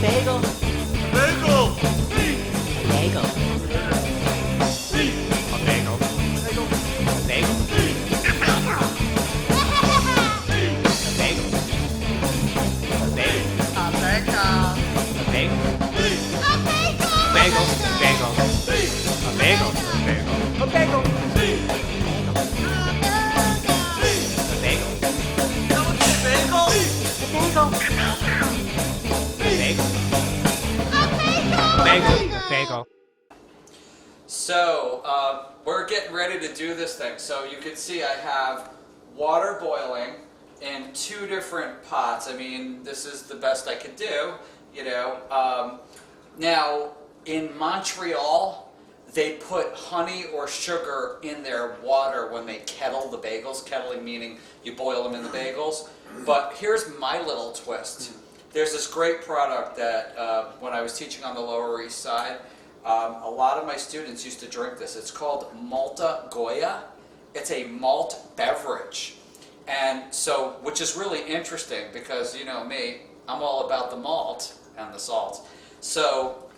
bagel. Bagel. Bagel. A bagel. Bagel. Bagel. Bagel. Bagel. A bagel. A bagel. A bagel. Bagel. So, we're getting ready to do this thing. So you can see I have water boiling in 2 different pots. I mean, this is the best I could do, you know. Now, in Montreal, they put honey or sugar in their water when they kettle the bagels. Kettling meaning you boil them in the bagels. But here's my little twist. There's this great product that when I was teaching on the Lower East Side, a lot of my students used to drink this. It's called Malta Goya. It's a malt beverage. And so, which is really interesting because, you know me, I'm all about the malt and the salt. So,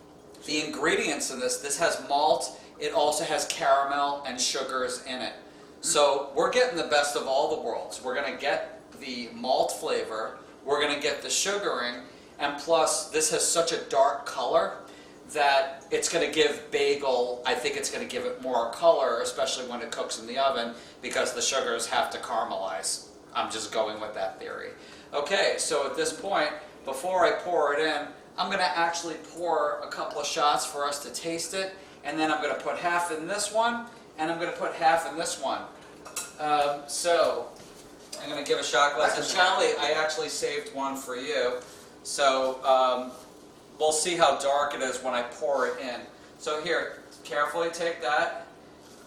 the ingredients in this has malt, it also has caramel and sugars in it. So, we're getting the best of all the worlds. We're going to get the malt flavor, we're going to get the sugaring, and plus, this has such a dark color that it's going to give bagel, I think it's going to give it more color, especially when it cooks in the oven, because the sugars have to caramelize. I'm just going with that theory. Okay, so at this point, before I pour it in, I'm going to actually pour a couple of shots for us to taste it, and then I'm going to put half in this one, and I'm going to put half in this one. So, I'm going to give a shot glass. And Charlie, I actually saved one for you. So, we'll see how dark it is when I pour it in. So here, carefully take that,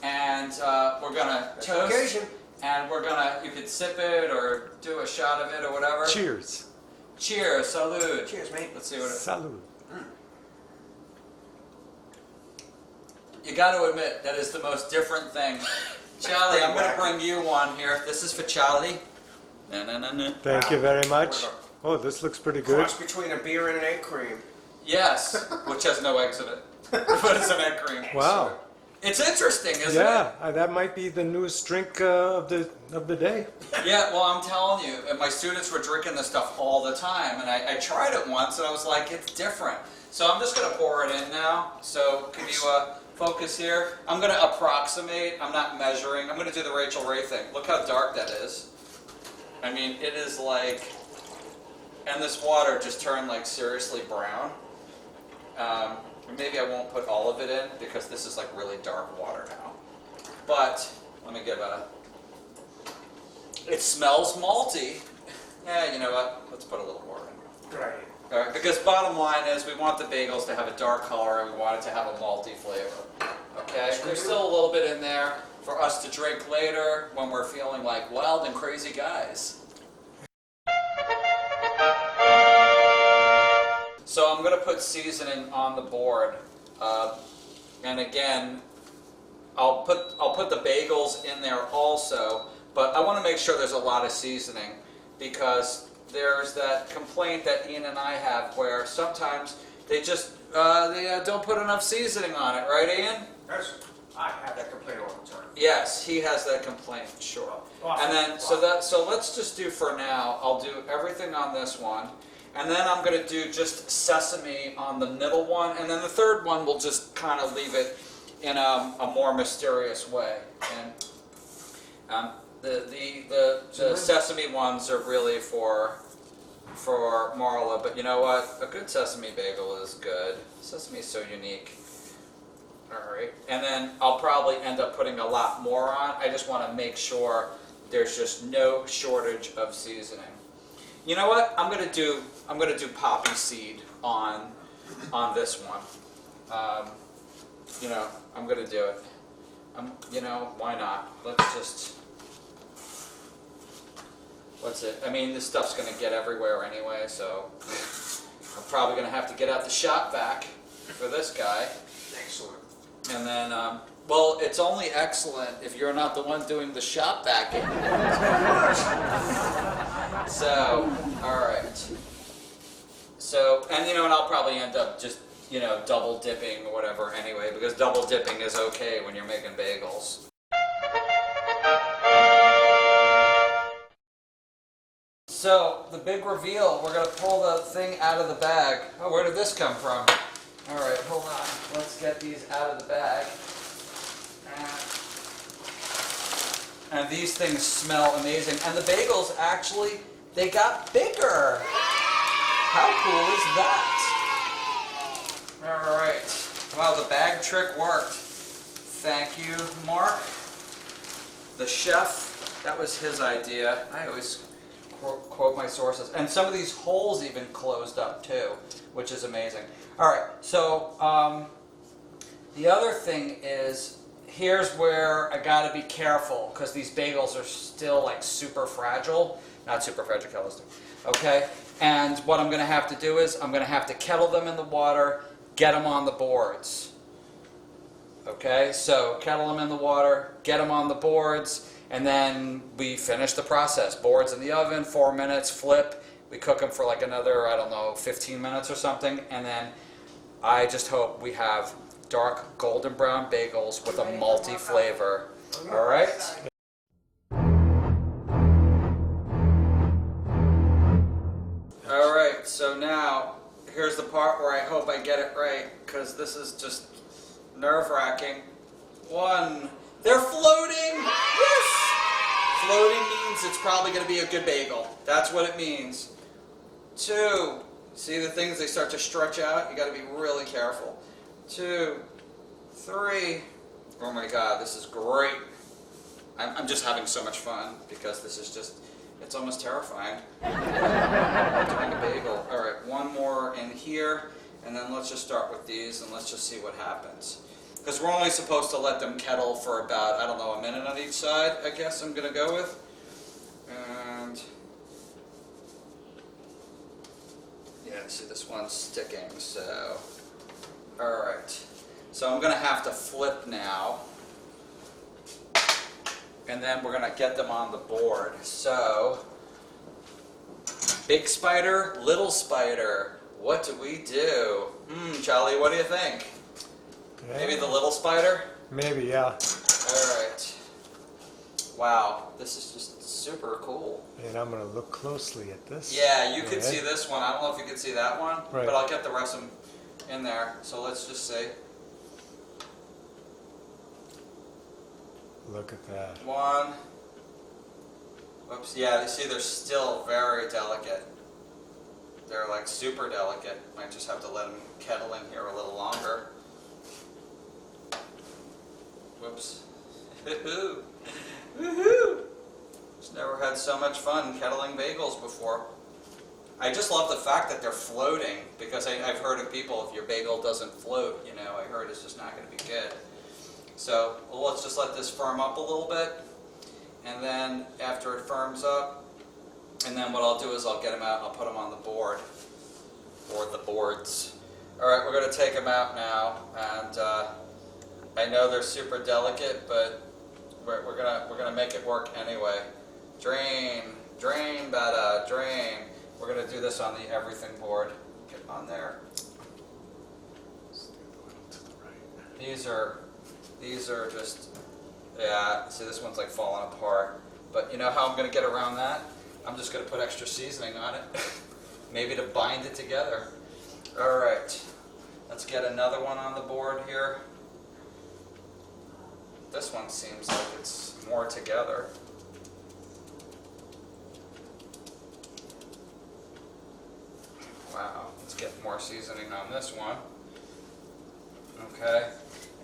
and we're gonna toast, and we're gonna, you could sip it or do a shot of it or whatever. Cheers. Cheers, salud. Cheers, mate. Let's see what it is. Salud. You got to admit, that is the most different thing. Charlie, I'm gonna bring you one here. This is for Charlie. No. Thank you very much. Oh, this looks pretty good. Cross between a beer and an egg cream. Yes, which has no eggs in it, but it's an egg cream. Wow. It's interesting, isn't it? Yeah, that might be the newest drink of the day. Yeah, well, I'm telling you, and my students were drinking this stuff all the time, and I tried it once, and I was like, it's different. So I'm just going to pour it in now. So can you focus here? I'm going to approximate. I'm not measuring. I'm going to do the Rachel Ray thing. Look how dark that is. I mean, it is like, and this water just turned like seriously brown. Maybe I won't put all of it in because this is like really dark water now. But let me give it smells malty. Yeah, you know what? Let's put a little more in. Good idea. All right, because bottom line is we want the bagels to have a dark color and we want it to have a malty flavor. Okay? There's still a little bit in there for us to drink later when we're feeling like wild and crazy guys. So I'm going to put seasoning on the board, and again, I'll put the bagels in there also, but I want to make sure there's a lot of seasoning because there's that complaint that Ian and I have where sometimes they just don't put enough seasoning on it, right, Ian? Yes, I have that complaint all the time. Yes, he has that complaint, sure. And then so let's just do for now. I'll do everything on this one. And then I'm going to do just sesame on the middle one, and then the third one we'll just kind of leave it in a more mysterious way. And the sesame ones are really for Marla, but you know what? A good sesame bagel is good. Sesame is so unique. All right, and then I'll probably end up putting a lot more on. I just want to make sure there's just no shortage of seasoning. You know what? I'm gonna do poppy seed on this one. You know, I'm gonna do it. You know, why not? Let's just. What's it? I mean, this stuff's gonna get everywhere anyway, so I'm probably gonna have to get out the shop vac for this guy. Excellent. And then, well, it's only excellent if you're not the one doing the shop vacuum. So, all right. So, and you know, and I'll probably end up just, you know, double dipping or whatever anyway, because double dipping is okay when you're making bagels. So, the big reveal, we're going to pull the thing out of the bag. Oh, where did this come from? Alright, hold on. Let's get these out of the bag. And these things smell amazing. And the bagels, actually, they got bigger. How cool is that? Alright. Wow, the bag trick worked. Thank you, Mark. The chef, that was his idea. I always quote my sources. And some of these holes even closed up too, which is amazing. Alright, so the other thing is, here's where I gotta be careful, because these bagels are still like super fragile. Not super fragile, okay? And what I'm gonna have to do is, I'm gonna have to kettle them in the water, get them on the boards. Okay, so kettle them in the water, get them on the boards, and then we finish the process. Boards in the oven, 4 minutes, flip. We cook them for like another, I don't know, 15 minutes or something, and then I just hope we have dark golden brown bagels with a malty flavor. All right? All right, so now here's the part where I hope I get it right, because this is just nerve-wracking. 1, they're floating! Yes! Floating means it's probably going to be a good bagel. That's what it means. 2, see the things, they start to stretch out? You got to be really careful. 2, 3, oh my god, this is great. I'm just having so much fun, because this is just, it's almost terrifying. Doing a bagel. Alright, 1 more in here, and then let's just start with these, and let's just see what happens. Because we're only supposed to let them kettle for about, I don't know, a minute on each side, I guess I'm going to go with. And yeah, see this one's sticking, so alright. So I'm going to have to flip now. And then we're going to get them on the board. So, big spider, little spider, what do we do? Charlie, what do you think? Yeah. Maybe the little spider? Maybe, yeah. Alright. Wow, this is just super cool. And I'm going to look closely at this. Yeah, you could see this one. I don't know if you could see that one, Right. but I'll get the rest of them in there. So let's just see. Look at that. 1. Oops, yeah, you see they're still very delicate. They're like super delicate. Might just have to let them kettle in here a little longer. Whoops. Woohoo! Woohoo! Just never had so much fun kettling bagels before. I just love the fact that they're floating, because I've heard of people, if your bagel doesn't float, you know, I heard it's just not going to be good. So let's just let this firm up a little bit, and then after it firms up, and then what I'll do is I'll get them out and I'll put them on the board, or the boards. Alright, we're going to take them out now, and I know they're super delicate, but we're gonna make it work anyway. Drain, drain, bada, drain. We're gonna do this on the everything board. Get on there. These are just, yeah, see this one's like falling apart. But you know how I'm gonna get around that? I'm just gonna put extra seasoning on it. Maybe to bind it together. Alright, let's get another one on the board here. This one seems like it's more together. Wow, let's get more seasoning on this one. Okay,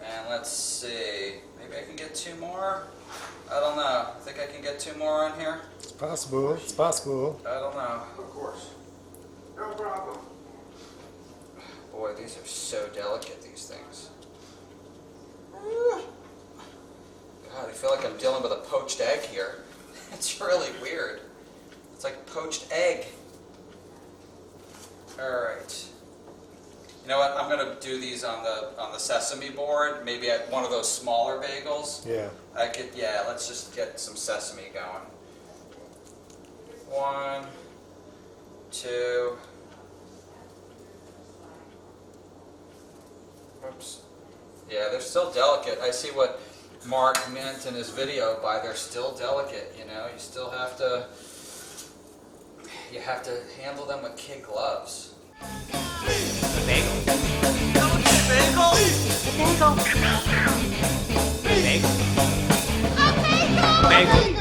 and let's see. Maybe I can get 2 more? I don't know. Think I can get 2 more on here? It's possible. It's possible. I don't know. Of course. No problem. Boy, these are so delicate, these things. God, I feel like I'm dealing with a poached egg here. It's really weird. It's like poached egg. Alright. You know what? I'm going to do these on the sesame board. Maybe at one of those smaller bagels. Yeah. Yeah, let's just get some sesame going. 1, 2, Oops. Yeah, they're still delicate. I see what Mark meant in his video by they're still delicate, you know? You still have to, handle them with kid gloves. The bagel. Bagel! Bagel. Bagel.